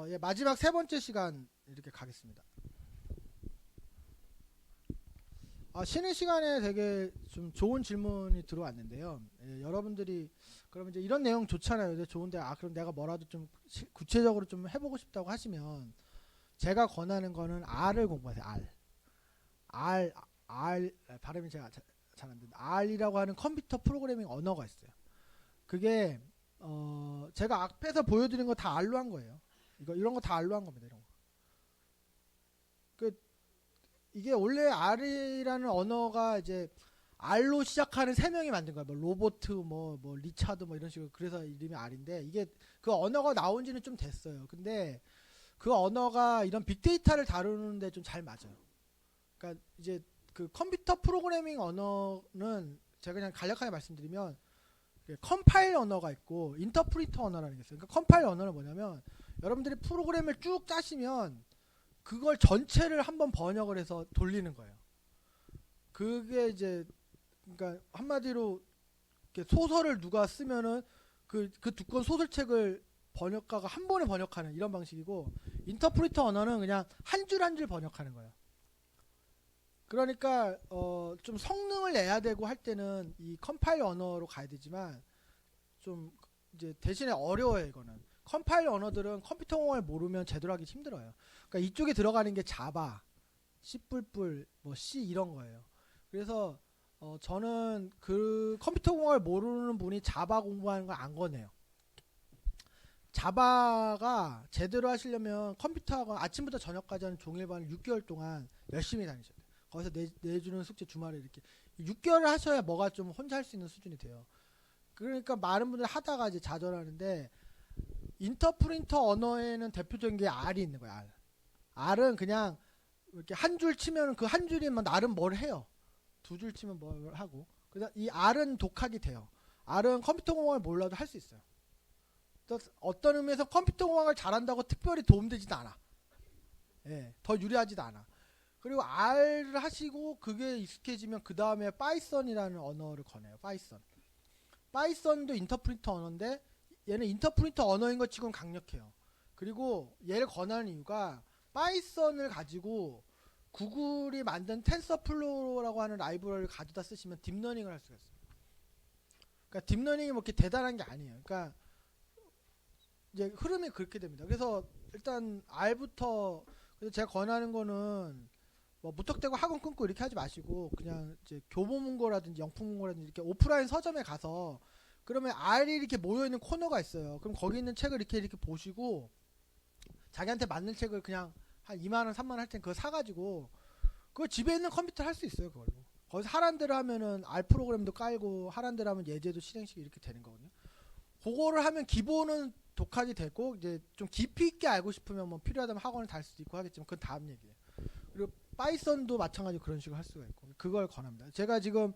예, 마지막 세 번째 시간 이렇게 가겠습니다. 쉬는 시간에 되게 좀 좋은 질문이 들어왔는데요. 예, 여러분들이 그럼 이제 이런 내용 좋잖아요. 이제 좋은데 그럼 내가 뭐라도 좀 구체적으로 좀 해보고 싶다고 하시면 제가 권하는 거는 R을 공부하세요. R 발음이 제가 잘 안 된다. R이라고 하는 컴퓨터 프로그래밍 언어가 있어요. 그게 제가 앞에서 보여드린 거 다 R로 한 거예요. 이런 거 다 R로 한 겁니다. 이런 거. 이게 원래 R이라는 언어가 이제 R로 시작하는 세 명이 만든 거야. 뭐 로보트, 뭐 리차드, 뭐 이런 식으로. 그래서 이름이 R인데 이게 그 언어가 나온 지는 좀 됐어요. 근데 그 언어가 이런 빅데이터를 다루는데 좀 잘 맞아요. 그러니까 이제 그 컴퓨터 프로그래밍 언어는 제가 그냥 간략하게 말씀드리면 컴파일 언어가 있고 인터프리터 언어라는 게 있어요. 그러니까 컴파일 언어는 뭐냐면 여러분들이 프로그램을 쭉 짜시면 그걸 전체를 한번 번역을 해서 돌리는 거예요. 그게 이제 그러니까 한마디로 소설을 누가 쓰면은 그 두꺼운 소설책을 번역가가 한 번에 번역하는 이런 방식이고, 인터프리터 언어는 그냥 한 줄 한 줄 번역하는 거예요. 그러니까 좀 성능을 내야 되고 할 때는 이 컴파일 언어로 가야 되지만 좀 이제 대신에 어려워요. 이거는 컴파일 언어들은 컴퓨터 공학을 모르면 제대로 하기 힘들어요. 그러니까 이쪽에 들어가는 게 자바, C++, 뭐 C 이런 거예요. 그래서 저는 그 컴퓨터 공학을 모르는 분이 자바 공부하는 걸 안 권해요. 자바가 제대로 하시려면 컴퓨터학원 아침부터 저녁까지 하는 종일반을 6개월 동안 열심히 다니셔야 돼요. 거기서 내주는 숙제 주말에 이렇게 6개월을 하셔야 뭐가 좀 혼자 할 수 있는 수준이 돼요. 그러니까 많은 분들이 하다가 이제 좌절하는데, 인터프린터 언어에는 대표적인 게 R이 있는 거야. R은 그냥 이렇게 한 줄 치면 그 한 줄이면 나름 뭘 해요. 두 줄 치면 뭘 하고. 그다음 이 R은 독학이 돼요. R은 컴퓨터 공학을 몰라도 할 수 있어요. 어떤 의미에서 컴퓨터 공학을 잘한다고 특별히 도움되지도 않아. 예, 더 유리하지도 않아. 그리고 R을 하시고 그게 익숙해지면 그 다음에 파이썬이라는 언어를 권해요. 파이썬도 인터프리터 언어인데 얘는 인터프리터 언어인 것 치고는 강력해요. 그리고 얘를 권하는 이유가 파이썬을 가지고 구글이 만든 텐서플로우라고 하는 라이브러리를 가져다 쓰시면 딥러닝을 할 수가 있어요. 그러니까 딥러닝이 뭐 이렇게 대단한 게 아니에요. 그러니까 이제 흐름이 그렇게 됩니다. 그래서 일단 R부터, 그래서 제가 권하는 거는 뭐 무턱대고 학원 끊고 이렇게 하지 마시고 그냥 이제 교보문고라든지 영풍문고라든지 이렇게 오프라인 서점에 가서, 그러면 R이 이렇게 모여있는 코너가 있어요. 그럼 거기 있는 책을 이렇게 보시고 자기한테 맞는 책을 그냥 한 2만원 3만원 할 땐 그거 사가지고 그거 집에 있는 컴퓨터 할 수 있어요. 그걸로 거기서 하란 대로 하면은 R 프로그램도 깔고 하란 대로 하면 예제도 실행시키고 이렇게 되는 거거든요. 그거를 하면 기본은 독학이 되고, 이제 좀 깊이 있게 알고 싶으면 뭐 필요하다면 학원을 다닐 수도 있고 하겠지만 그건 다음 얘기예요. 그리고 파이썬도 마찬가지로 그런 식으로 할 수가 있고, 그걸 권합니다. 제가 지금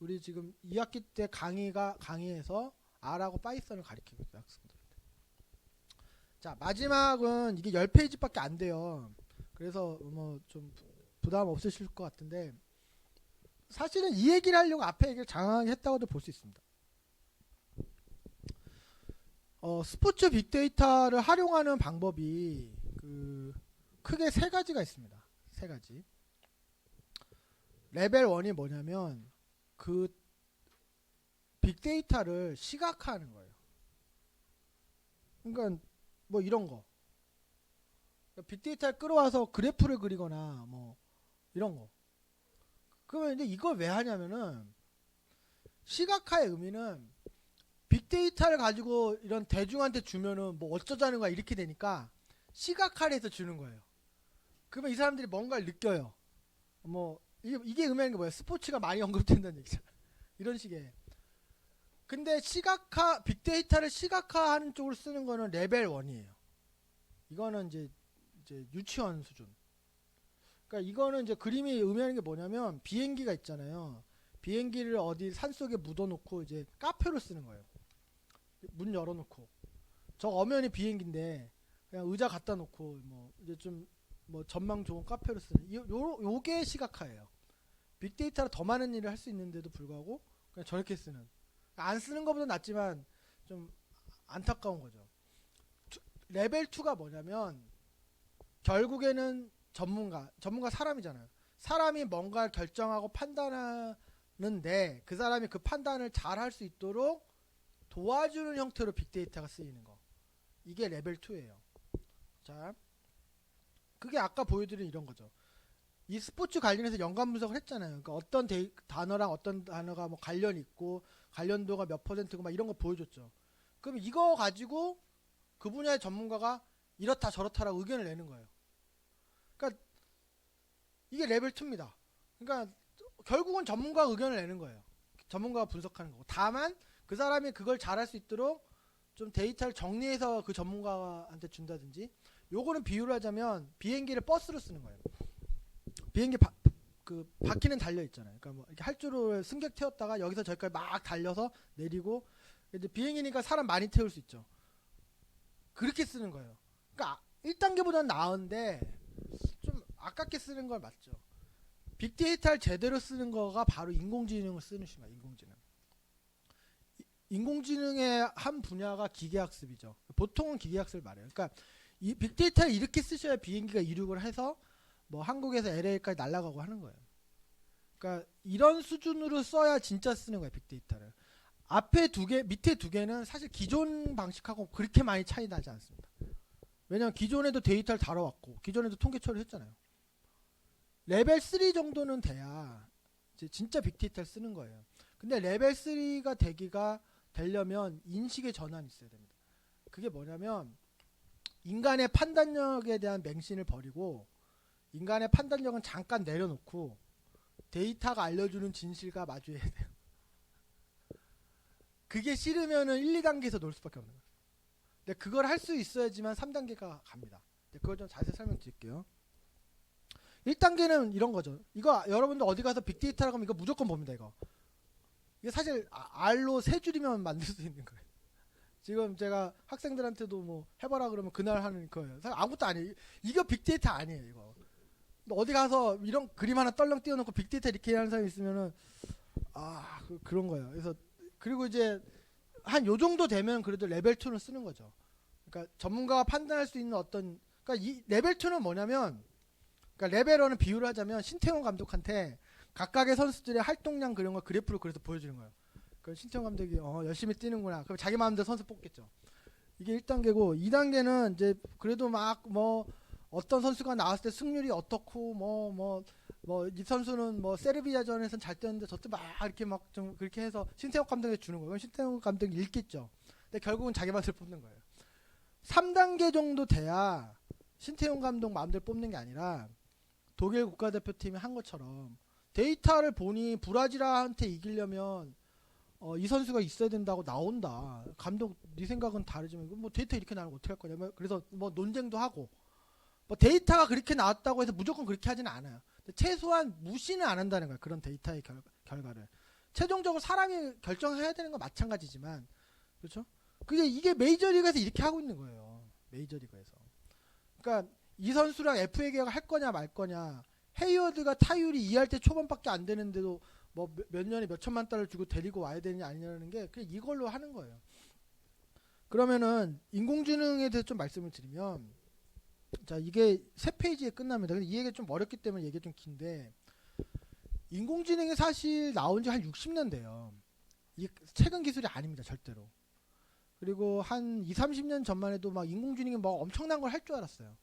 우리 지금 2학기 때 강의에서 R하고 파이썬을 가르치고 있어요, 학생들한테. 자, 마지막은 이게 10페이지밖에 안 돼요. 그래서 뭐 좀 부담 없으실 것 같은데, 사실은 이 얘기를 하려고 앞에 얘기를 장황하게 했다고도 볼 수 있습니다. 스포츠 빅데이터를 활용하는 방법이 크게 세 가지가 있습니다. 세 가지. 레벨 1이 뭐냐면 그 빅데이터를 시각화하는 거예요. 그러니까 뭐 이런 거. 빅데이터를 끌어와서 그래프를 그리거나 뭐 이런 거. 그러면 이제 이걸 왜 하냐면은, 시각화의 의미는 빅데이터를 가지고 이런 대중한테 주면은 뭐 어쩌자는 거야 이렇게 되니까 시각화를 해서 주는 거예요. 그러면 이 사람들이 뭔가를 느껴요. 뭐 이게 의미하는 게 뭐예요? 스포츠가 많이 언급된다는 얘기잖아. 이런 식의. 근데 빅데이터를 시각화하는 쪽으로 쓰는 거는 레벨 1이에요. 이거는 이제 유치원 수준. 그러니까 이거는 이제 그림이 의미하는 게 뭐냐면, 비행기가 있잖아요. 비행기를 어디 산속에 묻어놓고 이제 카페로 쓰는 거예요. 문 열어놓고 저 엄연히 비행기인데 그냥 의자 갖다 놓고 뭐 이제 좀 뭐 전망 좋은 카페로 쓰는 요게 시각화예요. 빅데이터로 더 많은 일을 할 수 있는데도 불구하고 그냥 저렇게 쓰는, 안 쓰는 것보다 낫지만 좀 안타까운 거죠. 레벨 2가 뭐냐면 결국에는 전문가 사람이잖아요. 사람이 뭔가를 결정하고 판단하는데 그 사람이 그 판단을 잘 할 수 있도록 도와주는 형태로 빅데이터가 쓰이는 거. 이게 레벨 2예요. 자, 그게 아까 보여드린 이런 거죠. 이 스포츠 관련해서 연관 분석을 했잖아요. 그러니까 어떤 단어랑 어떤 단어가 뭐 관련이 있고 관련도가 몇 퍼센트고 막 이런 거 보여줬죠. 그럼 이거 가지고 그 분야의 전문가가 이렇다 저렇다라고 의견을 내는 거예요. 그러니까 이게 레벨 2입니다. 그러니까 결국은 전문가가 의견을 내는 거예요. 전문가가 분석하는 거고. 다만 그 사람이 그걸 잘할 수 있도록 좀 데이터를 정리해서 그 전문가한테 준다든지. 요거는 비유를 하자면 비행기를 버스로 쓰는 거예요. 비행기 그 바퀴는 달려 있잖아요. 그러니까 뭐 이렇게 활주로를 승객 태웠다가 여기서 저기까지 막 달려서 내리고 이제 비행기니까 사람 많이 태울 수 있죠. 그렇게 쓰는 거예요. 그러니까 1단계보다는 나은데 좀 아깝게 쓰는 걸 맞죠. 빅데이터를 제대로 쓰는 거가 바로 인공지능을 쓰는 순간. 인공지능의 한 분야가 기계학습이죠. 보통은 기계학습을 말해요. 그러니까 이 빅데이터를 이렇게 쓰셔야 비행기가 이륙을 해서 뭐 한국에서 LA까지 날아가고 하는 거예요. 그러니까 이런 수준으로 써야 진짜 쓰는 거예요, 빅데이터를. 앞에 두 개, 밑에 두 개는 사실 기존 방식하고 그렇게 많이 차이 나지 않습니다. 왜냐면 기존에도 데이터를 다뤄왔고 기존에도 통계 처리를 했잖아요. 레벨 3 정도는 돼야 이제 진짜 빅데이터를 쓰는 거예요. 근데 레벨 3가 되려면 인식의 전환이 있어야 됩니다. 그게 뭐냐면 인간의 판단력에 대한 맹신을 버리고 인간의 판단력은 잠깐 내려놓고 데이터가 알려주는 진실과 마주해야 돼요. 그게 싫으면은 1, 2단계에서 놀 수밖에 없는 거예요. 근데 그걸 할 수 있어야지만 3단계가 갑니다. 그걸 좀 자세히 설명드릴게요. 1단계는 이런 거죠. 이거 여러분들 어디 가서 빅데이터라고 하면 이거 무조건 봅니다. 이게 사실 R로 3줄이면 만들 수 있는 거예요. 지금 제가 학생들한테도 뭐 해봐라 그러면 그날 하는 거예요. 사실 아무것도 아니에요. 이거 빅데이터 아니에요. 이거. 어디 가서 이런 그림 하나 떨렁 띄워놓고 빅데이터 이렇게 하는 사람이 있으면은 그런 거예요. 그래서 그리고 이제 한 요 정도 되면 그래도 레벨 2는 쓰는 거죠. 그러니까 전문가가 판단할 수 있는 어떤 그러니까 이 레벨 2는 뭐냐면 그러니까 레벨 1은 비유를 하자면 신태용 감독한테 각각의 선수들의 활동량 그런 걸 그래프로 그래서 보여주는 거예요. 그 신태용 감독이 열심히 뛰는구나. 그럼 자기 마음대로 선수 뽑겠죠. 이게 1단계고 2단계는 이제 그래도 막 뭐 어떤 선수가 나왔을 때 승률이 어떻고 이 선수는 뭐 세르비아전에선 잘 뛰었는데 저때 막 이렇게 막 좀 그렇게 해서 신태용 감독에 주는 거예요. 신태용 감독이 읽겠죠. 근데 결국은 자기 맛을 뽑는 거예요. 3단계 정도 돼야 신태용 감독 마음대로 뽑는 게 아니라 독일 국가대표팀이 한 것처럼 데이터를 보니 브라질한테 이기려면 이 선수가 있어야 된다고 나온다. 감독 네 생각은 다르지만 뭐 데이터 이렇게 나오면 어떻게 할 거냐. 그래서 뭐 논쟁도 하고 뭐 데이터가 그렇게 나왔다고 해서 무조건 그렇게 하지는 않아요. 최소한 무시는 안 한다는 거예요. 그런 데이터의 결과를. 최종적으로 사람이 결정해야 되는 건 마찬가지지만 그렇죠? 이게 메이저리그에서 이렇게 하고 있는 거예요. 메이저리그에서. 그러니까 이 선수랑 FA 계약을 할 거냐 말 거냐. 헤이워드가 타율이 2할 때 초반밖에 안 되는데도 뭐 몇 년에 몇 천만 달러를 주고 데리고 와야 되느냐 아니냐는 게 그냥 이걸로 하는 거예요. 그러면은 인공지능에 대해서 좀 말씀을 드리면 자 이게 3페이지에 끝납니다. 근데 이 얘기 좀 어렵기 때문에 얘기 좀 긴데 인공지능이 사실 나온 지 한 60년 돼요. 이게 최근 기술이 아닙니다. 절대로. 그리고 한 2, 30년 전만 해도 막 인공지능이 뭐 엄청난 걸 할 줄 알았어요.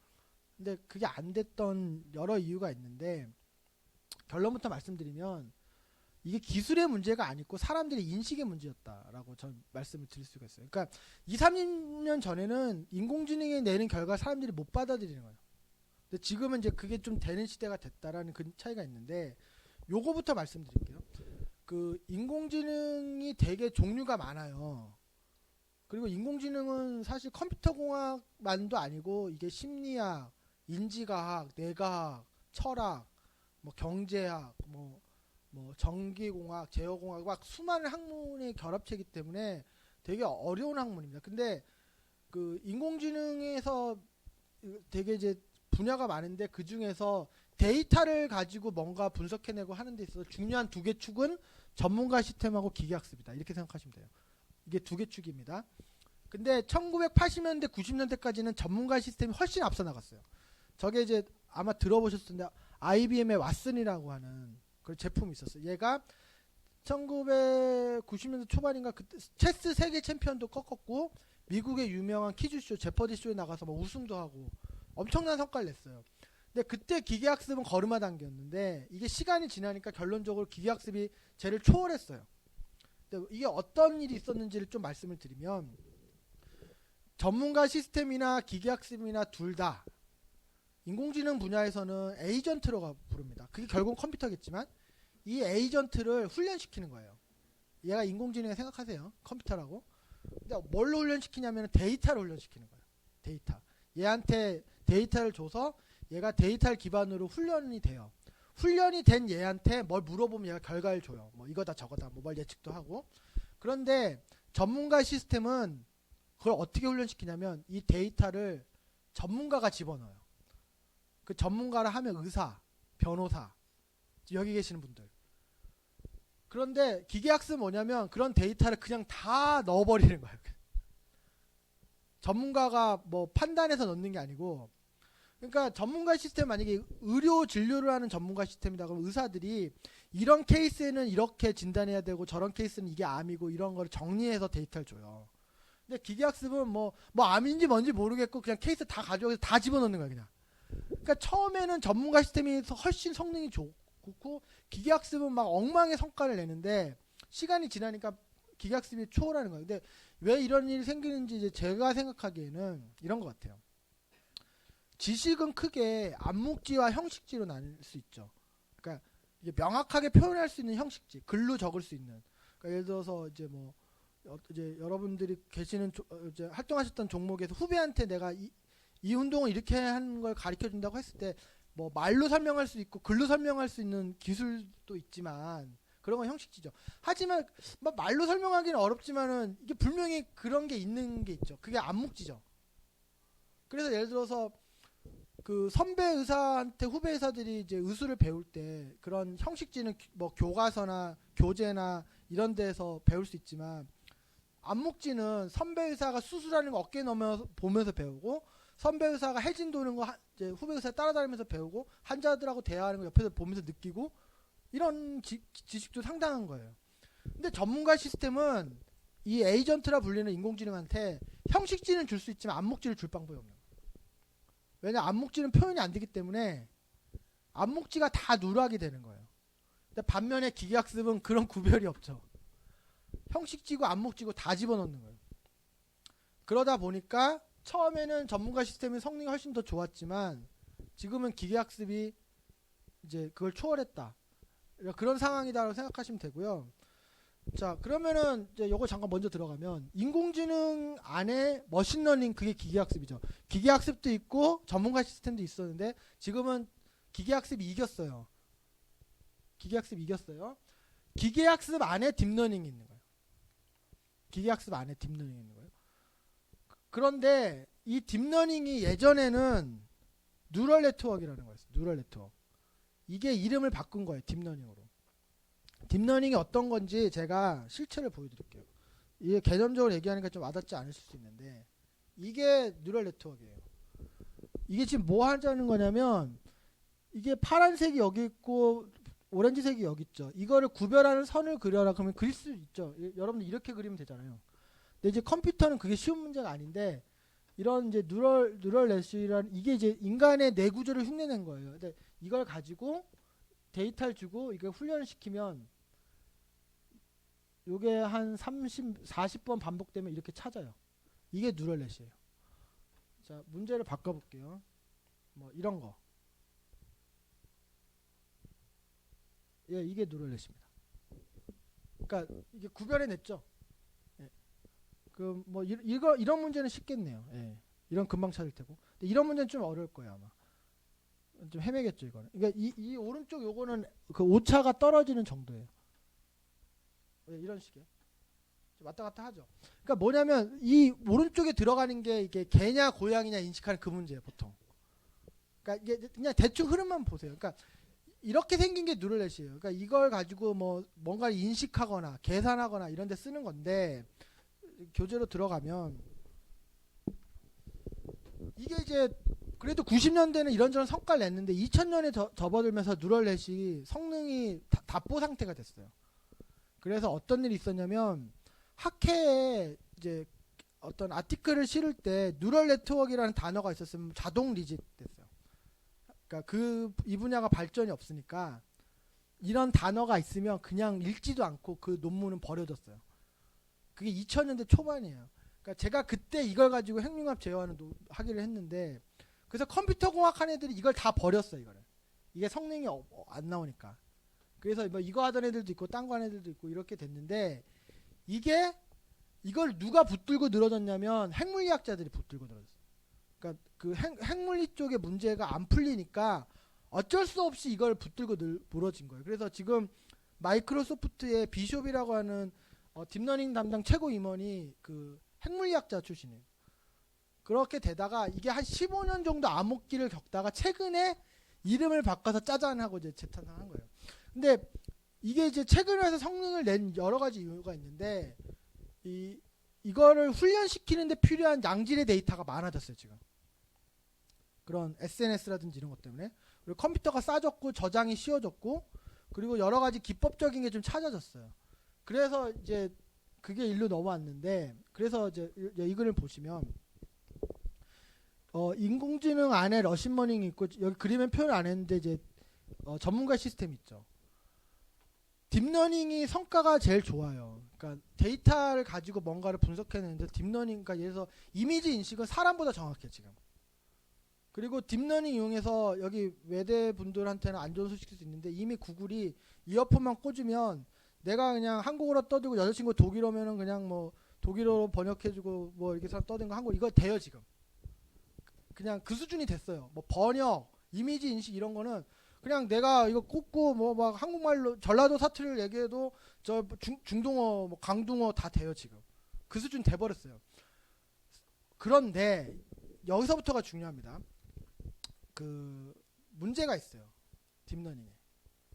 근데 그게 안 됐던 여러 이유가 있는데 결론부터 말씀드리면 이게 기술의 문제가 아니고 사람들의 인식의 문제였다라고 전 말씀을 드릴 수가 있어요. 그러니까 2, 30년 전에는 인공지능이 내는 결과 사람들이 못 받아들이는 거예요. 근데 지금은 이제 그게 좀 되는 시대가 됐다라는 그 차이가 있는데 요거부터 말씀드릴게요. 그 인공지능이 되게 종류가 많아요. 그리고 인공지능은 사실 컴퓨터공학만도 아니고 이게 심리학, 인지과학, 뇌과학, 철학, 뭐 경제학, 뭐 전기공학, 제어공학 막 수많은 학문의 결합체이기 때문에 되게 어려운 학문입니다. 근데 그 인공지능에서 되게 이제 분야가 많은데 그 중에서 데이터를 가지고 뭔가 분석해내고 하는 데 있어서 중요한 2개 축은 전문가 시스템하고 기계학습이다. 이렇게 생각하시면 돼요. 이게 2개 축입니다. 근데 1980년대 90년대까지는 전문가 시스템이 훨씬 앞서 나갔어요. 저게 이제 아마 들어보셨을 텐데 IBM의 왓슨이라고 하는 그 제품이 있었어요. 얘가 1990년대 초반인가 그때 체스 세계 챔피언도 꺾었고 미국의 유명한 퀴즈쇼 제퍼디 쇼에 나가서 뭐 우승도 하고 엄청난 성과를 냈어요. 근데 그때 기계학습은 걸음마 단계였는데 이게 시간이 지나니까 결론적으로 기계학습이 쟤를 초월했어요. 근데 이게 어떤 일이 있었는지를 좀 말씀을 드리면 전문가 시스템이나 기계학습이나 둘 다 인공지능 분야에서는 에이전트라고 부릅니다. 그게 결국 컴퓨터겠지만 이 에이전트를 훈련시키는 거예요. 얘가 인공지능에 생각하세요. 컴퓨터라고. 근데 뭘로 훈련시키냐면 데이터를 훈련시키는 거예요. 데이터. 얘한테 데이터를 줘서 얘가 데이터를 기반으로 훈련이 돼요. 훈련이 된 얘한테 뭘 물어보면 얘가 결과를 줘요. 뭐 이거다 저거다 뭘 예측도 하고. 그런데 전문가 시스템은 그걸 어떻게 훈련시키냐면 이 데이터를 전문가가 집어넣어요. 그 전문가라 하면 의사, 변호사, 여기 계시는 분들. 그런데 기계학습은 뭐냐면 그런 데이터를 그냥 다 넣어버리는 거예요. 전문가가 뭐 판단해서 넣는 게 아니고, 그러니까 전문가 시스템 만약에 의료 진료를 하는 전문가 시스템이다 그러면 의사들이 이런 케이스에는 이렇게 진단해야 되고 저런 케이스는 이게 암이고 이런 걸 정리해서 데이터를 줘요. 근데 기계학습은 뭐 암인지 뭔지 모르겠고 그냥 케이스 다 가져와서 다 집어넣는 거야 그냥. 그러니까 처음에는 전문가 시스템이 훨씬 성능이 좋고 기계학습은 막 엉망의 성과를 내는데 시간이 지나니까 기계학습이 초월하는 거예요. 근데 왜 이런 일이 생기는지 이제 제가 생각하기에는 이런 것 같아요. 지식은 크게 암묵지와 형식지로 나눌 수 있죠. 그러니까 이게 명확하게 표현할 수 있는 형식지, 글로 적을 수 있는. 그러니까 예를 들어서 이제 뭐 이제 여러분들이 계시는 이제 활동하셨던 종목에서 후배한테 내가 이 운동을 이렇게 하는 걸 가르쳐 준다고 했을 때 뭐 말로 설명할 수 있고 글로 설명할 수 있는 기술도 있지만 그런 건 형식지죠. 하지만 뭐 말로 설명하기는 어렵지만은 이게 분명히 그런 게 있는 게 있죠. 그게 암묵지죠. 그래서 예를 들어서 그 선배 의사한테 후배 의사들이 이제 의술을 배울 때 그런 형식지는 뭐 교과서나 교재나 이런 데서 배울 수 있지만 암묵지는 선배 의사가 수술하는 거 어깨에 넣으면서 보면서 배우고 선배 의사가 해진 도는 거 이제 후배 의사 따라다니면서 배우고 환자들하고 대화하는 거 옆에서 보면서 느끼고 이런 지식도 상당한 거예요. 근데 전문가 시스템은 이 에이전트라 불리는 인공지능한테 형식지는 줄 수 있지만 암묵지를 줄 방법이 없는 거예요. 왜냐 암묵지는 표현이 안 되기 때문에 암묵지가 다 누락이 되는 거예요. 근데 반면에 기계학습은 그런 구별이 없죠. 형식지고 암묵지고 다 집어넣는 거예요. 그러다 보니까 처음에는 전문가 시스템의 성능이 훨씬 더 좋았지만 지금은 기계학습이 이제 그걸 초월했다. 그런 상황이다라고 생각하시면 되고요. 자, 그러면은 이제 요거 잠깐 먼저 들어가면 인공지능 안에 머신러닝 그게 기계학습이죠. 기계학습도 있고 전문가 시스템도 있었는데 지금은 기계학습이 이겼어요. 기계학습이 이겼어요. 기계학습 안에 딥러닝이 있는 거예요. 기계학습 안에 딥러닝이 있는 거예요. 그런데 이 딥러닝이 예전에는 뉴럴 네트워크라는 거였어요. 뉴럴 네트워크. 이게 이름을 바꾼 거예요. 딥러닝으로. 딥러닝이 어떤 건지 제가 실체를 보여드릴게요. 이게 개념적으로 얘기하니까 좀 와닿지 않으실 수 있는데 이게 뉴럴 네트워크예요. 이게 지금 뭐 하자는 거냐면 이게 파란색이 여기 있고 오렌지색이 여기 있죠. 이거를 구별하는 선을 그려라 그러면 그릴 수 있죠. 여러분들 이렇게 그리면 되잖아요. 근데 이제 컴퓨터는 그게 쉬운 문제가 아닌데 이런 이제 뉴럴 네트워크라는 이게 이제 인간의 뇌 구조를 흉내낸 거예요. 근데 이걸 가지고 데이터를 주고 이걸 훈련을 시키면 요게 한 30, 40번 반복되면 이렇게 찾아요. 이게 뉴럴 네트워크예요. 자, 문제를 바꿔볼게요. 뭐 이런 거. 예, 이게 뉴럴 네트워크입니다. 그러니까 이게 구별해냈죠. 예. 그 뭐 이런 문제는 쉽겠네요. 예. 이런 금방 찾을 테고. 근데 이런 문제는 좀 어려울 거예요 아마. 좀 헤매겠죠 이거는. 그러니까 이 오른쪽 요거는 그 오차가 떨어지는 정도예요. 예, 이런 식이에요. 왔다 갔다 하죠. 그러니까 뭐냐면 이 오른쪽에 들어가는 게 이게 개냐 고양이냐 인식하는 그 문제예요 보통. 그러니까 이게 그냥 대충 흐름만 보세요. 그러니까 이렇게 생긴 게 뉴럴 네트워크예요. 그러니까 이걸 가지고 뭐 뭔가를 인식하거나 계산하거나 이런 데 쓰는 건데 교재로 들어가면 이게 이제 그래도 90년대는 이런저런 성과를 냈는데 2000년에 접어들면서 뉴럴넷이 성능이 답보 상태가 됐어요. 그래서 어떤 일이 있었냐면 학회에 이제 어떤 아티클을 실을 때 뉴럴 네트워크라는 단어가 있었으면 자동 리짓 됐어요. 그러니까 이 분야가 발전이 없으니까 이런 단어가 있으면 그냥 읽지도 않고 그 논문은 버려졌어요. 그게 2000년대 초반이에요. 그러니까 제가 그때 이걸 가지고 핵융합 제어하는 하기를 했는데 그래서 컴퓨터 공학한 애들이 이걸 다 버렸어. 이거를. 이게 성능이 안 나오니까. 그래서 뭐 이거 하던 애들도 있고 딴 거 하는 애들도 있고 이렇게 됐는데 이걸 누가 붙들고 늘어졌냐면 핵물리학자들이 붙들고 늘어졌어요. 그러니까 그 핵물리 쪽의 문제가 안 풀리니까 어쩔 수 없이 이걸 붙들고 늘어진 거예요. 그래서 지금 마이크로소프트의 비숍이라고 하는 딥러닝 담당 최고 임원이 그 핵물리학자 출신이에요. 그렇게 되다가 이게 한 15년 정도 암흑기를 겪다가 최근에 이름을 바꿔서 짜잔하고 이제 재탄생한 거예요. 근데 이게 이제 최근에 와서 성능을 낸 여러 가지 이유가 있는데 이거를 훈련시키는데 필요한 양질의 데이터가 많아졌어요. 지금 그런 SNS라든지 이런 것 때문에 그리고 컴퓨터가 싸졌고 저장이 쉬워졌고 그리고 여러 가지 기법적인 게 좀 찾아졌어요. 그래서 이제 그게 일로 넘어왔는데 그래서 이제 이 글을 보시면 인공지능 안에 러신머닝이 있고 여기 그림에 표현 안 했는데 이제 전문가 시스템 있죠. 딥러닝이 성과가 제일 좋아요. 그러니까 데이터를 가지고 뭔가를 분석해내는데 딥러닝, 그러니까 예를 들어서 이미지 인식은 사람보다 정확해 지금. 그리고 딥러닝 이용해서 여기 외대 분들한테는 안 좋은 소식일 수 있는데 이미 구글이 이어폰만 꽂으면 내가 그냥 한국어로 떠들고 여자친구 독일어면은 그냥 뭐 독일어로 번역해주고 뭐 이렇게 사람 떠든 거 한국 이거 돼요 지금. 그냥 그 수준이 됐어요. 뭐 번역, 이미지 인식 이런 거는 그냥 내가 이거 꽂고 뭐 막 한국말로 전라도 사투리를 얘기해도 저 중동어, 뭐 강동어 다 돼요 지금. 그 수준 돼버렸어요. 그런데 여기서부터가 중요합니다. 그 문제가 있어요. 딥러닝에.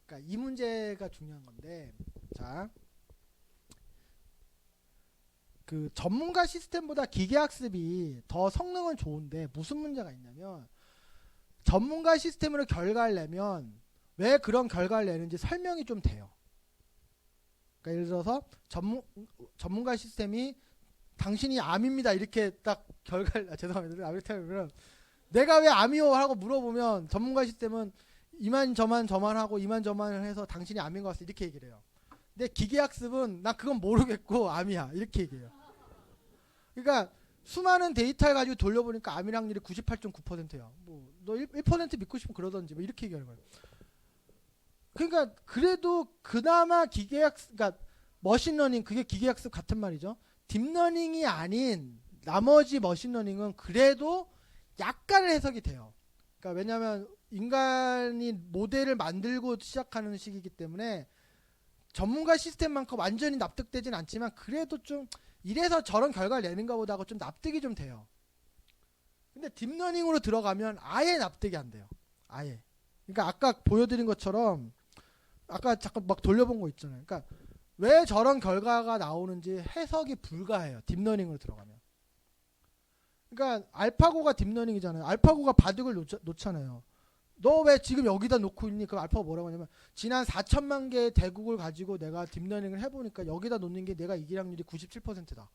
그러니까 이 문제가 중요한 건데, 자, 그 전문가 시스템보다 기계학습이 더 성능은 좋은데 무슨 문제가 있냐면 전문가 시스템으로 결과를 내면 왜 그런 결과를 내는지 설명이 좀 돼요. 그러니까 예를 들어서 전문가 시스템이 당신이 암입니다 이렇게 딱 결과를 죄송합니다. 아메리카는 내가 왜 암이요 하고 물어보면 전문가 시스템은 이만저만 하고 이만저만 해서 당신이 암인 것 같습니다 이렇게 얘기를 해요. 근데 기계학습은 나 그건 모르겠고 암이야 이렇게 얘기해요. 그러니까 수많은 데이터를 가지고 돌려보니까 암일 확률이 98.9%야. 뭐 너 1% 믿고 싶으면 그러던지 뭐 이렇게 얘기하는 거예요. 그러니까 그래도 그나마 기계학습, 그러니까 머신러닝 그게 기계학습 같은 말이죠. 딥러닝이 아닌 나머지 머신러닝은 그래도 약간은 해석이 돼요. 그러니까 왜냐하면 인간이 모델을 만들고 시작하는 시기이기 때문에 전문가 시스템만큼 완전히 납득되진 않지만 그래도 좀 이래서 저런 결과를 내는가 보다 하고 좀 납득이 좀 돼요. 근데 딥러닝으로 들어가면 아예 납득이 안 돼요. 아예. 그러니까 아까 보여드린 것처럼 아까 잠깐 막 돌려본 거 있잖아요. 그러니까 왜 저런 결과가 나오는지 해석이 불가해요. 딥러닝으로 들어가면. 그러니까 알파고가 딥러닝이잖아요. 알파고가 바둑을 놓잖아요. 너 왜 지금 여기다 놓고 있니? 그 알파가 뭐라고 하냐면 지난 4천만 개의 대국을 가지고 내가 딥러닝을 해보니까 여기다 놓는 게 내가 이길 확률이 97%다.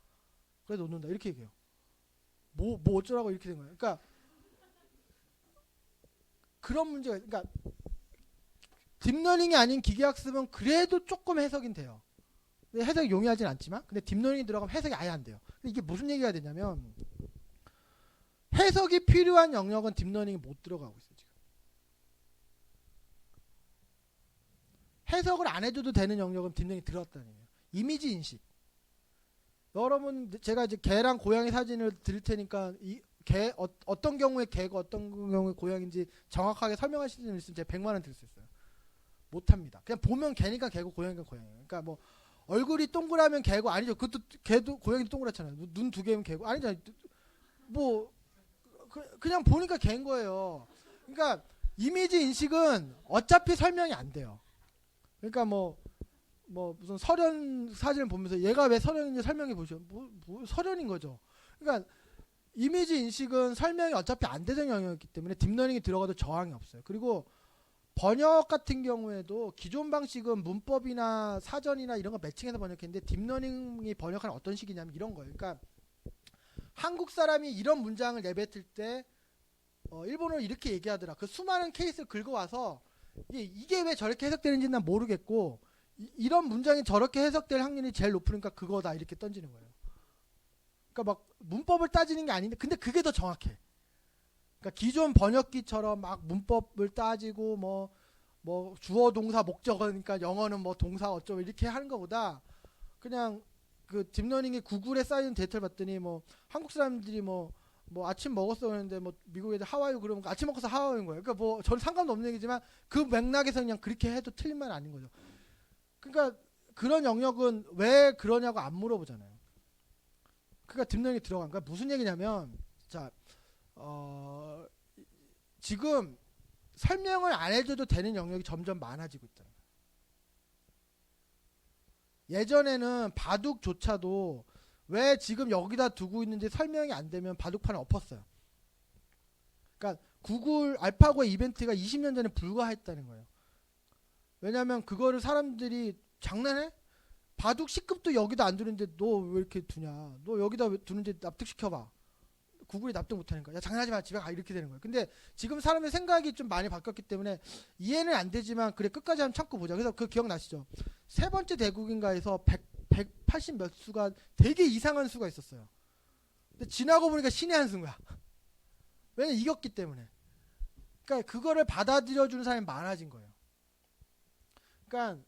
그래서 놓는다. 이렇게 얘기해요. 뭐 어쩌라고 이렇게 된 거예요. 그러니까 그런 문제가 그러니까 딥러닝이 아닌 기계학습은 그래도 조금 해석은 돼요. 근데 해석이 용이하진 않지만 근데 딥러닝이 들어가면 해석이 아예 안 돼요. 근데 이게 무슨 얘기가 되냐면 해석이 필요한 영역은 딥러닝이 못 들어가고 있어요. 지금. 해석을 안 해줘도 되는 영역은 딥러닝이 들어왔다는 얘기예요. 이미지 인식. 여러분 제가 이제 개랑 고양이 사진을 드릴 테니까 개 어떤 경우에 개고 어떤 경우에 고양인지 정확하게 설명하실 수 있으면 제가 100만 원 드릴 수 있어요. 못합니다. 그냥 보면 개니까 개고 고양이가 고양이에요. 그러니까 뭐 얼굴이 동그라면 개고 아니죠. 그것도 개도 고양이도 동그랗잖아요. 눈 2개면 개고 아니죠. 뭐 그냥 보니까 개인 거예요. 그러니까 이미지 인식은 어차피 설명이 안 돼요. 그러니까 뭐 무슨 설현 사진을 보면서 얘가 왜 설현인지 설명해 보죠. 뭐 설현인 거죠. 그러니까 이미지 인식은 설명이 어차피 안 되는 영역이기 때문에 딥러닝이 들어가도 저항이 없어요. 그리고 번역 같은 경우에도 기존 방식은 문법이나 사전이나 이런 거 매칭해서 번역했는데 딥러닝이 번역하는 어떤 식이냐면 이런 거예요. 그러니까 한국 사람이 이런 문장을 내뱉을 때 일본어로 이렇게 얘기하더라. 그 수많은 케이스를 긁어와서 이게 왜 저렇게 해석되는지 난 모르겠고 이런 문장이 저렇게 해석될 확률이 제일 높으니까 그거다 이렇게 던지는 거예요. 그러니까 막 문법을 따지는 게 아닌데 근데 그게 더 정확해. 그러니까 기존 번역기처럼 막 문법을 따지고 뭐 주어 동사 목적어니까 영어는 뭐 동사 어쩌고 이렇게 하는 것보다 그냥 그 딥러닝이 구글에 쌓이는 데이터를 봤더니 뭐 한국 사람들이 뭐 아침 먹었어 그러는데 뭐 미국 애들 하와이유 그러면 아침 먹어서 하와이유인 거예요. 그러니까 뭐 저는 상관도 없는 얘기지만 그 맥락에서 그냥 그렇게 해도 틀린 말은 아닌 거죠. 그러니까 그런 영역은 왜 그러냐고 안 물어보잖아요. 그러니까 딥러닝이 들어간 거야. 무슨 얘기냐면 자 지금 설명을 안 해줘도 되는 영역이 점점 많아지고 있다. 예전에는 바둑조차도 왜 지금 여기다 두고 있는지 설명이 안 되면 바둑판을 엎었어요. 그러니까 구글 알파고 이벤트가 20년 전에 불가했다는 거예요. 왜냐하면 그거를 사람들이 장난해? 바둑 C급도 여기다 안 두는데 너 왜 이렇게 두냐? 너 여기다 왜 두는지 납득시켜봐. 구글이 납득 못하니까 야 장난하지 마 집에 가 이렇게 되는 거예요. 근데 지금 사람의 생각이 좀 많이 바뀌었기 때문에 이해는 안 되지만 그래 끝까지 한번 참고 보자. 그래서 그 기억나시죠? 세 번째 대국인가에서 180 몇 수가 되게 이상한 수가 있었어요. 근데 지나고 보니까 신의 한 수인 거야. 왜냐면 이겼기 때문에. 그러니까 그거를 받아들여주는 사람이 많아진 거예요. 그러니까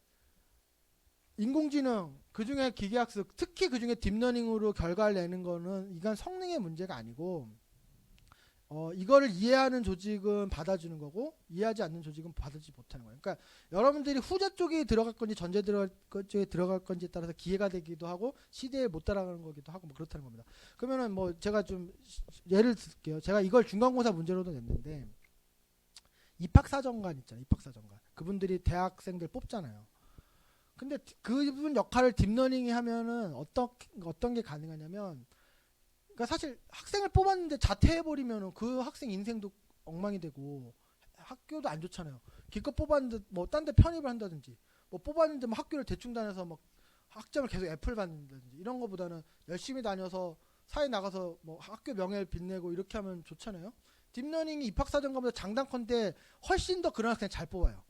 인공지능 그중에 기계학습 특히 그중에 딥러닝으로 결과를 내는 거는 이건 성능의 문제가 아니고 이거를 이해하는 조직은 받아주는 거고 이해하지 않는 조직은 받아주지 못하는 거예요. 그러니까 여러분들이 후자 쪽에 들어갈 건지 전제 쪽에 들어갈 건지에 따라서 기회가 되기도 하고 시대에 못 따라가는 거기도 하고 뭐 그렇다는 겁니다. 그러면은 뭐 제가 좀 예를 들게요. 제가 이걸 중간고사 문제로도 냈는데 입학사정관 있잖아요. 입학사정관 그분들이 대학생들 뽑잖아요. 근데 그분 역할을 딥러닝이 하면은 어떤 게 가능하냐면 그러니까 사실 학생을 뽑았는데 자퇴해버리면은 그 학생 인생도 엉망이 되고 학교도 안 좋잖아요. 기껏 뽑았는데 뭐 딴 데 편입을 한다든지 뭐 뽑았는데 뭐 학교를 대충 다녀서 막 학점을 계속 F를 받는다든지 이런 거보다는 열심히 다녀서 사회 나가서 뭐 학교 명예를 빛내고 이렇게 하면 좋잖아요. 딥러닝이 입학사정관보다 장단컨대 훨씬 더 그런 학생 잘 뽑아요.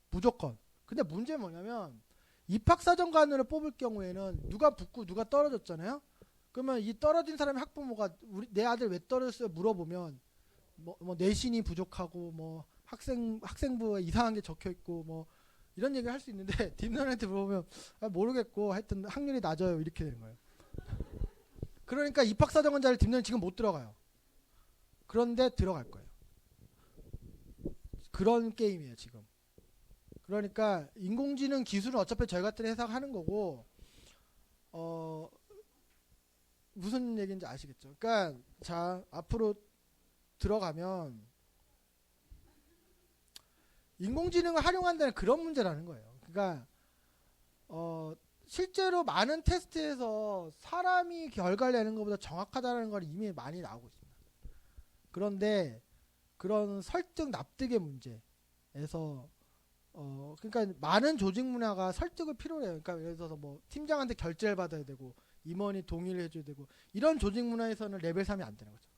무조건. 근데 문제는 뭐냐면 입학사정관으로 뽑을 경우에는 누가 붙고 누가 떨어졌잖아요. 그러면 이 떨어진 사람의 학부모가 내 아들 왜 떨어졌어요 물어보면 뭐 내신이 부족하고 뭐 학생부에 이상한 게 적혀 있고 뭐 이런 얘기를 할 수 있는데 딥러닝한테 물어보면 모르겠고 하여튼 확률이 낮아요 이렇게 되는 거예요. 그러니까 입학사정관자를 딥러닝 지금 못 들어가요. 그런데 들어갈 거예요. 그런 게임이에요 지금. 그러니까 인공지능 기술은 어차피 저희 같은 해석하는 거고 무슨 얘기인지 아시겠죠? 그러니까 자 앞으로 들어가면 인공지능을 활용한다는 그런 문제라는 거예요. 그러니까 실제로 많은 테스트에서 사람이 결과를 내는 것보다 정확하다는 걸 이미 많이 나오고 있습니다. 그런데 그런 설득 납득의 문제에서 그러니까 많은 조직 문화가 설득을 필요로 해요. 그러니까 예를 들어서 뭐 팀장한테 결제를 받아야 되고 임원이 동의를 해줘야 되고 이런 조직 문화에서는 레벨 3이 안 되는 거죠.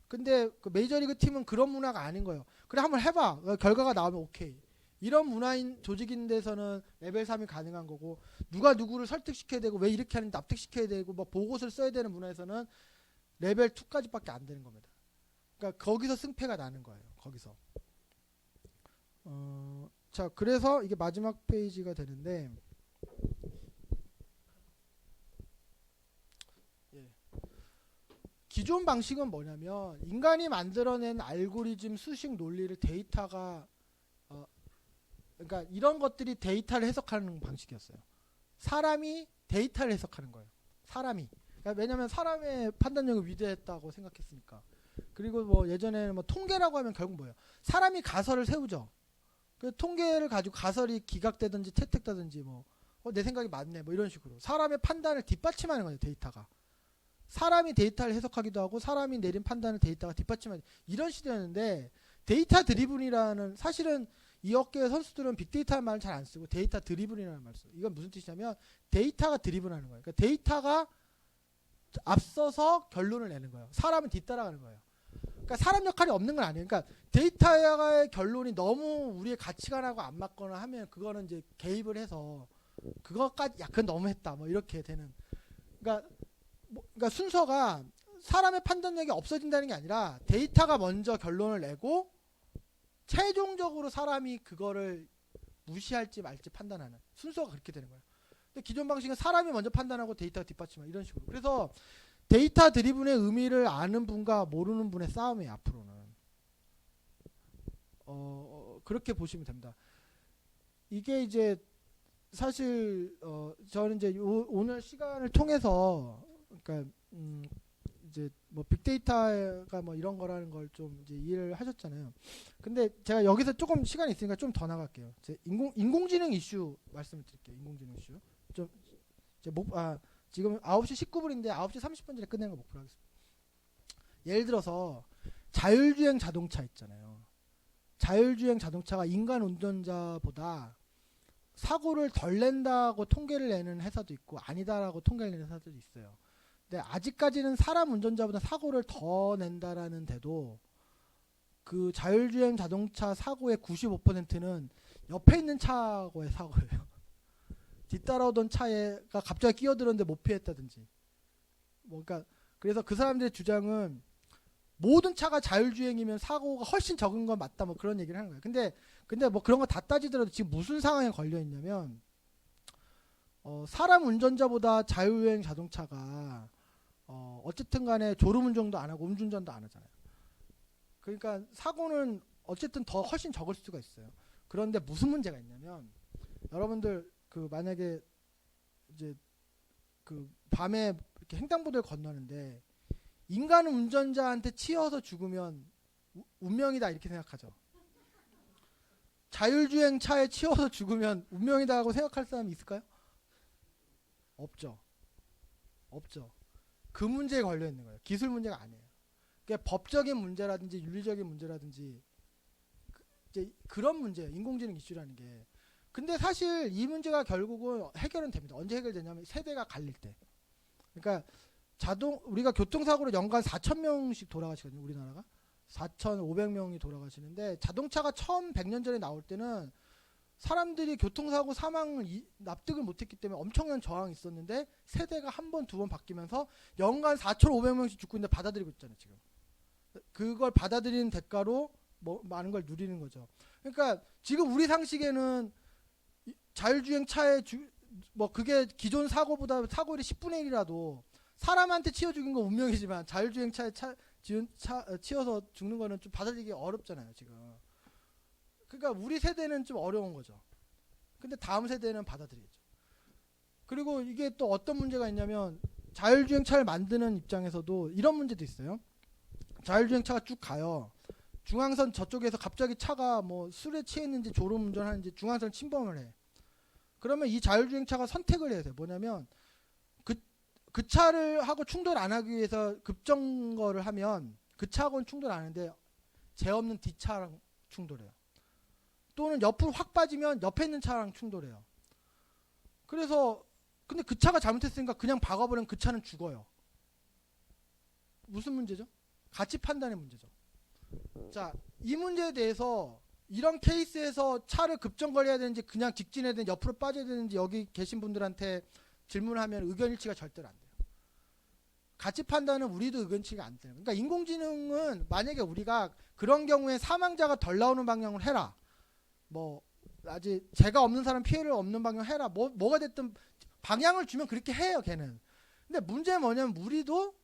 근데 그 메이저리그 팀은 그런 문화가 아닌 거예요. 그래 한번 해봐. 결과가 나오면 오케이. 이런 문화인 조직인 데서는 레벨 3이 가능한 거고 누가 누구를 설득시켜야 되고 왜 이렇게 하는지 납득시켜야 되고 뭐 보고서를 써야 되는 문화에서는 레벨 2까지밖에 안 되는 겁니다. 그러니까 거기서 승패가 나는 거예요. 거기서. 자 그래서 이게 마지막 페이지가 되는데 기존 방식은 뭐냐면 인간이 만들어낸 알고리즘 수식 논리를 데이터가 그러니까 이런 것들이 데이터를 해석하는 방식이었어요. 사람이 데이터를 해석하는 거예요. 사람이. 그러니까 왜냐하면 사람의 판단력이 위대했다고 생각했으니까. 그리고 뭐 예전에는 뭐 통계라고 하면 결국 뭐예요? 사람이 가설을 세우죠. 그 통계를 가지고 가설이 기각되든지 채택되든지 뭐 내 생각이 맞네 뭐 이런 식으로 사람의 판단을 뒷받침하는 거예요. 데이터가. 사람이 데이터를 해석하기도 하고 사람이 내린 판단을 데이터가 뒷받침하는 이런 시대였는데 데이터 드리븐이라는 사실은 이 업계의 선수들은 빅데이터라는 말을 잘 안 쓰고 데이터 드리븐이라는 말을 써요. 이건 무슨 뜻이냐면 데이터가 드리븐하는 거예요. 그러니까 데이터가 앞서서 결론을 내는 거예요. 사람은 뒤따라가는 거예요. 그러니까 사람 역할이 없는 건 아니에요. 그러니까 데이터의 결론이 너무 우리의 가치관하고 안 맞거나 하면 그거는 이제 개입을 해서 그것까지 야 그건 너무했다 뭐 이렇게 되는. 그러니까 순서가 사람의 판단력이 없어진다는 게 아니라 데이터가 먼저 결론을 내고 최종적으로 사람이 그거를 무시할지 말지 판단하는 순서가 그렇게 되는 거예요. 근데 기존 방식은 사람이 먼저 판단하고 데이터가 뒷받침하는 이런 식으로. 그래서 데이터 드리븐의 의미를 아는 분과 모르는 분의 싸움이에요. 앞으로는. 그렇게 보시면 됩니다. 이게 이제 사실 저는 이제 오늘 시간을 통해서 그러니까 이제 뭐 빅데이터가 뭐 이런 거라는 걸 좀 이제 이해를 하셨잖아요. 근데 제가 여기서 조금 시간이 있으니까 좀 더 나갈게요. 제 인공지능 이슈 말씀을 드릴게요. 인공지능 이슈. 좀 이제 지금 9시 19분인데 9시 30분 전에 끝내는 거 목표로 하겠습니다. 예를 들어서 자율주행 자동차 있잖아요. 자율주행 자동차가 인간 운전자보다 사고를 덜 낸다고 통계를 내는 회사도 있고 아니다라고 통계를 내는 회사도 있어요. 근데 아직까지는 사람 운전자보다 사고를 더 낸다라는 데도 그 자율주행 자동차 사고의 95%는 옆에 있는 차고의 사고예요. 뒤따라오던 차가 갑자기 끼어들었는데 못 피했다든지. 그러니까 그래서 그 사람들의 주장은 모든 차가 자율주행이면 사고가 훨씬 적은 건 맞다 뭐 그런 얘기를 하는 거예요. 근데 뭐 그런 거 다 따지더라도 지금 무슨 상황에 걸려 있냐면 사람 운전자보다 자율주행 자동차가 어쨌든 간에 졸음운전도 안 하고 음주운전도 안 하잖아요. 그러니까 사고는 어쨌든 더 훨씬 적을 수가 있어요. 그런데 무슨 문제가 있냐면 여러분들 그 만약에 이제 그 밤에 이렇게 횡단보도를 건너는데 인간 운전자한테 치여서 죽으면 운명이다 이렇게 생각하죠. 자율주행 차에 치여서 죽으면 운명이다라고 생각할 사람이 있을까요? 없죠. 그 문제에 걸려 있는 거예요. 기술 문제가 아니에요. 그러니까 법적인 문제라든지 윤리적인 문제라든지 이제 그런 문제예요. 인공지능 이슈라는 게. 근데 사실 이 문제가 결국은 해결은 됩니다. 언제 해결되냐면 세대가 갈릴 때. 그러니까 우리가 교통사고로 연간 4,000명씩 돌아가시거든요. 우리나라가 4,500명이 돌아가시는데 자동차가 처음 100년 전에 나올 때는 사람들이 교통사고 사망을 납득을 못했기 때문에 엄청난 저항이 있었는데 세대가 한 번, 두 번 바뀌면서 연간 4,500명씩 죽고 있는데 받아들이고 있잖아요. 지금 그걸 받아들이는 대가로 뭐 많은 걸 누리는 거죠. 그러니까 지금 우리 상식에는 자율주행 차에 뭐 그게 기존 사고보다 사고율이 10분의 1이라도 사람한테 치여 죽인 건 운명이지만 자율주행 차에 치여서 죽는 거는 좀 받아들이기 어렵잖아요, 지금. 그러니까 우리 세대는 좀 어려운 거죠. 근데 다음 세대는 받아들이겠죠. 그리고 이게 또 어떤 문제가 있냐면 자율주행 차를 만드는 입장에서도 이런 문제도 있어요. 자율주행 차가 쭉 가요. 중앙선 저쪽에서 갑자기 차가 뭐 술에 취했는지 졸음운전하는지 중앙선 침범을 해. 그러면 이 자율주행 차가 선택을 해야 돼요. 뭐냐면 그 차를 하고 충돌 안 하기 위해서 급정거를 하면 그 차하고는 충돌 안 하는데 제 없는 뒷차랑 충돌해요. 또는 옆으로 확 빠지면 옆에 있는 차랑 충돌해요. 그래서 근데 그 차가 잘못했으니까 그냥 박아버리면 그 차는 죽어요. 무슨 문제죠? 가치 판단의 문제죠. 자, 이 문제에 대해서 이런 케이스에서 차를 급정거려야 되는지 그냥 직진해야 되는지 옆으로 빠져야 되는지 여기 계신 분들한테 질문을 하면 의견 일치가 절대로 안 돼요. 가치 판단은 우리도 의견 일치가 안 돼요. 그러니까 인공지능은 만약에 우리가 그런 경우에 사망자가 덜 나오는 방향으로 해라. 뭐 아직 죄가 없는 사람 피해를 없는 방향 해라. 뭐가 됐든 방향을 주면 그렇게 해요, 걔는. 근데 문제는 뭐냐면 우리도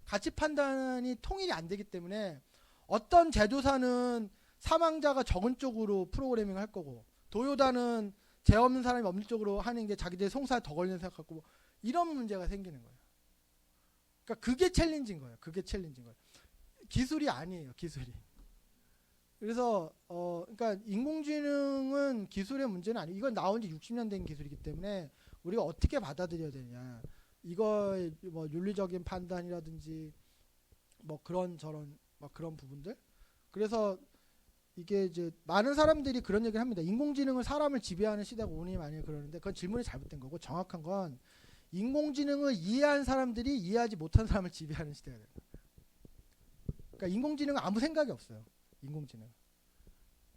가치 판단이 통일이 안 되기 때문에 어떤 제조사는 사망자가 적은 쪽으로 프로그래밍을 할 거고 도요다는 죄 없는 사람이 없는 쪽으로 하는 게 자기들 송사에 더 걸리는 생각하고 이런 문제가 생기는 거예요. 그러니까 그게 챌린지인 거예요. 기술이 아니에요, 기술이. 그래서 그러니까 인공지능은 기술의 문제는 아니에요. 이건 나온 지 60년 된 기술이기 때문에 우리가 어떻게 받아들여야 되냐. 이거의 뭐 윤리적인 판단이라든지 뭐 그런 저런 막 그런 부분들. 그래서 이게 이제 많은 사람들이 그런 얘기를 합니다. 인공지능은 사람을 지배하는 시대가 오니 많이 그러는데 그건 질문이 잘못된 거고, 정확한 건 인공지능을 이해한 사람들이 이해하지 못한 사람을 지배하는 시대가 돼요. 그러니까 인공지능은 아무 생각이 없어요. 인공지능.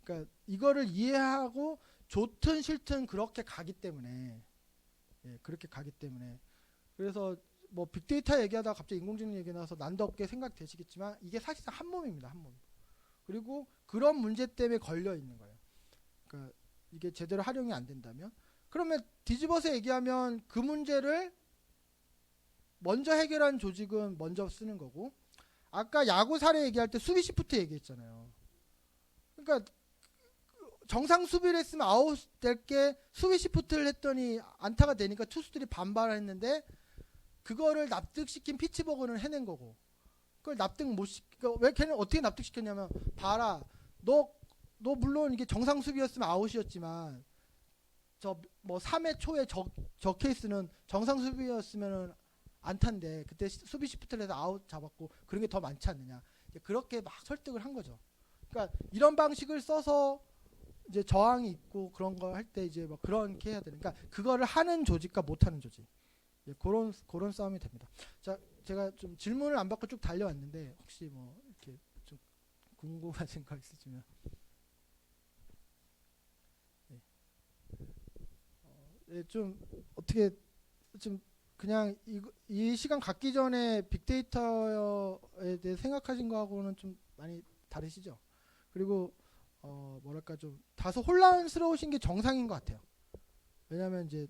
그러니까 이거를 이해하고 좋든 싫든 그렇게 가기 때문에, 예, 그렇게 가기 때문에. 그래서 뭐 빅데이터 얘기하다가 갑자기 인공지능 얘기 나와서 난도 없게 생각되시겠지만 이게 사실상 한 몸입니다. 한 몸. 그리고 그런 문제 때문에 걸려 있는 거예요. 그러니까 이게 제대로 활용이 안 된다면, 그러면 뒤집어서 얘기하면 그 문제를 먼저 해결한 조직은 먼저 쓰는 거고, 아까 야구 사례 얘기할 때 수비 시프트 얘기했잖아요. 그러니까 정상 수비를 했으면 아웃 될 게 수비 시프트를 했더니 안타가 되니까 투수들이 반발했는데 그거를 납득시킨 피츠버그는 해낸 거고, 그걸 납득 못 시켜. 왜 걔는 어떻게 납득시켰냐면, 봐라, 너 물론 이게 정상 수비였으면 아웃이었지만 저 뭐 3회 초에 저 케이스는 정상 수비였으면은 안타인데 그때 수비 시프트를 해서 아웃 잡았고 그런 게 더 많지 않느냐. 그렇게 막 설득을 한 거죠. 그러니까 이런 방식을 써서 이제 저항이 있고 그런 거 할 때 이제 뭐 그렇게 해야 되니까, 그거를 하는 조직과 못 하는 조직. 예, 그런 싸움이 됩니다. 자, 제가 좀 질문을 안 받고 쭉 달려왔는데 혹시 뭐 이렇게 좀 궁금하신 거 있으시면. 예. 예, 좀 어떻게 좀 그냥 이 시간 갖기 전에 빅데이터에 대해 생각하신 거하고는 좀 많이 다르시죠? 그리고 뭐랄까 좀 다소 혼란스러우신 게 정상인 것 같아요. 왜냐하면 이제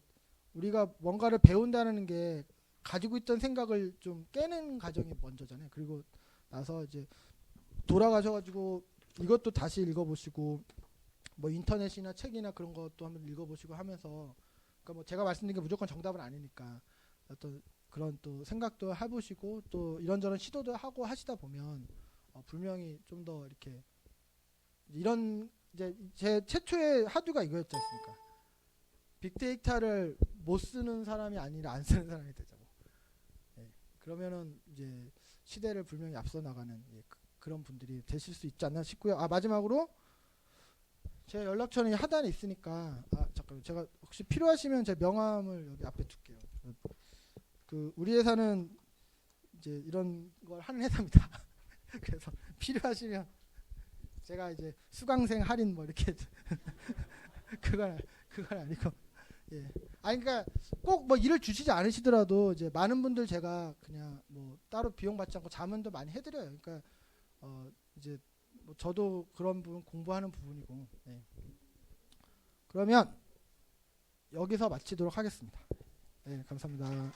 우리가 뭔가를 배운다는 게 가지고 있던 생각을 좀 깨는 과정이 먼저잖아요. 그리고 나서 이제 돌아가셔가지고 이것도 다시 읽어보시고 뭐 인터넷이나 책이나 그런 것도 한번 읽어보시고 하면서, 그러니까 뭐 제가 말씀드린 게 무조건 정답은 아니니까 어떤 그런 또 생각도 해보시고 또 이런저런 시도도 하고 하시다 보면 분명히 좀 더 이렇게 이런, 이제 제 최초의 하두가 이거였지 않습니까? 빅데이터를 못 쓰는 사람이 아니라 안 쓰는 사람이 되자고. 예, 그러면은 이제 시대를 분명히 앞서 나가는, 예, 그런 분들이 되실 수 있지 않나 싶고요. 마지막으로 제 연락처는 하단에 있으니까, 잠깐만, 제가 혹시 필요하시면 제 명함을 여기 앞에 둘게요. 그 우리 회사는 이제 이런 걸 하는 회사입니다. 그래서 필요하시면 제가 이제 수강생 할인 뭐 이렇게 그건 아니고, 예. 그러니까 꼭 뭐 일을 주시지 않으시더라도 이제 많은 분들 제가 그냥 뭐 따로 비용 받지 않고 자문도 많이 해드려요. 그러니까 이제 뭐 저도 그런 부분 공부하는 부분이고, 예. 그러면 여기서 마치도록 하겠습니다. 네, 감사합니다.